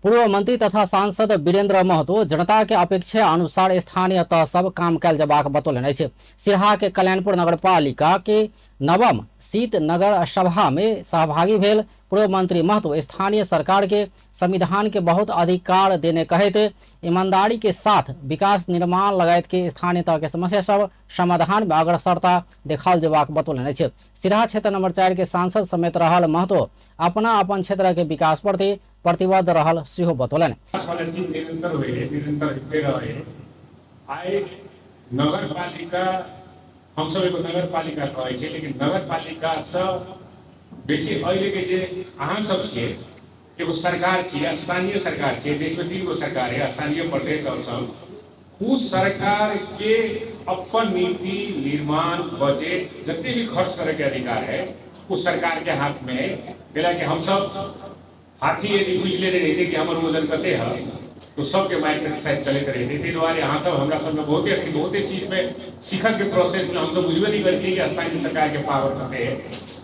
पूर्व मंत्री तथा सांसद वीरेंद्र महतो जनता के अपेक्षा अनुसार स्थानीय तह सब काम कैल जबाक बतौलनि अछि। सिरहा के कल्याणपुर नगरपालिका के नवम शीत नगर सभा में सहभागी भेल पूर्व मंत्री महतो स्थानीय सरकार के संविधान के बहुत अधिकार देने कहत ईमानदारी के साथ विकास निर्माण लगायत के स्थानीय तह के समस्या सब समाधान में अग्रसरता देखाल जबाक बतौलनि अछि। सिरहा क्षेत्र नंबर 4 के सांसद समेत रहल महतो अपना अपन क्षेत्र के विकास प्रति प्रतिबद्ध रहल सेहो बतौलनि। नगरपालिका हम सब एगो नगरपालिका कहै छै, लेकिन नगरपालिका से बेसी अहिले के जे अहाँ सब छियै एगो सरकार छियै, स्थानीय सरकार छियै। देश में 3 गो सरकार है, स्थानीय, प्रदेश और संघ। उस सरकार के अपन नीति निर्माण बजट जितने भी खर्च करे के अधिकार है उस सरकार के हाथ में है। बेला कि हम सब हाथी यदि बुझ ले रहे थे कि हमारे वजन कते है तो सबके माइंड में शायद चले करे थे। द्वारा यहाँ सब हमरा सब में बहुते चीज में सीखल के प्रोसेस में हम सब बुझबे नहीं करे कि स्थानीय सरकार के पावर कते है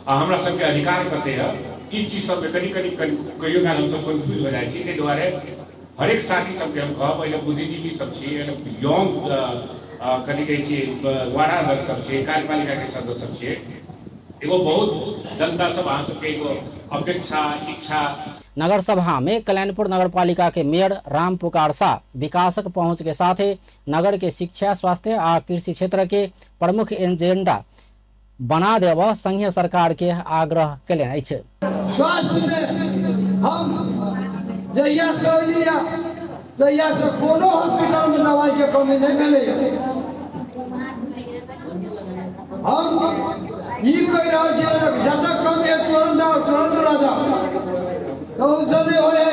और हमरा सब के अधिकार कते है। ई चीज सब में कहियो काल हम सब कंफ्यूज हो जाए छी। द्वारा हर एक साथी सबके हम कहब पहले बुद्धिजीवी सब छी, यंग कथी कहै छी वार्ड लोग सब छी, कार्यपालिका के सदस्य सब छी, एगो बहुत जनता सब अहाँ सबके एगो अपेक्षा इच्छा। नगर सभा में कल्याणपुर नगरपालिका के मेयर राम पुकार शाह विकासक पहुंच के साथ ही नगर के शिक्षा, स्वास्थ्य आ कृषि क्षेत्र के प्रमुख एजेंडा बना देव संघीय सरकार के आग्रह कयलनि अछि। स्वास्थ्य में हम जहिया से कोनो हॉस्पिटल में दवाई के कमी नहीं मिले। हम ई कह रहा छे जतऽ कमी है तुरंत ला जाओ तो उससे नहीं होए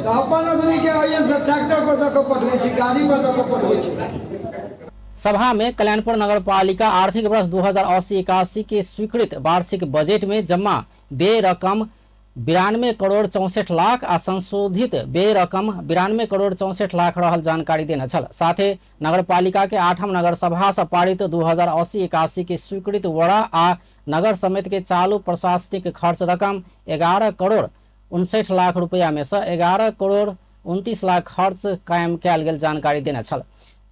तो अपन आदमी के आइए से ट्रैक्टर पर दक पठवे छी, गाड़ी पर दक पठवे छी। सभा में कल्याणपुर नगरपालिका आर्थिक वर्ष 2080-81 के स्वीकृत वार्षिक बजट में जमा व्यय रकम 92 करोड़ 64 लाख आ संशोधित व्यय रकम 92 करोड़ 64 लाख रहल जानकारी देने छल। साथ ही नगरपालिका के 8म नगर सभा से पारित 2080-81 के स्वीकृत वड़ा आ नगर समिति के चालू प्रशासनिक खर्च रकम 11 करोड़ 59 लाख रुपया में से 11 करोड़ 29 लाख खर्च कायम कैल गेल जानकारी देने छल।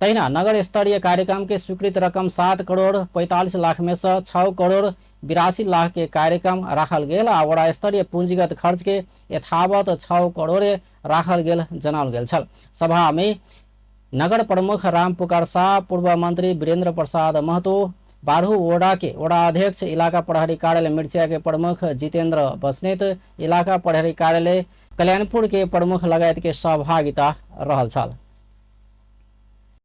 तहिना नगर स्तरीय कार्यक्रम के स्वीकृत रकम 7 करोड़ 45 लाख में से 6 करोड़ 82 लाख के कार्यक्रम राखल गेल आ वड़ा स्तरीय पूंजीगत खर्च के यथावत 6 करोड़ राखल गेल जनाओल गेल छल। सभा में नगर प्रमुख राम पुकार शाह, पूर्व मंत्री वीरेंद्र प्रसाद महतो, बारहू वोडा के वड़ा अध्यक्ष, इलाका प्रहरी कार्यालय मिर्चिया के प्रमुख जितेंद्र बस्नेत, इलाका प्रहरी कार्यालय कल्याणपुर के प्रमुख लगायत के सहभागिता रहल छल।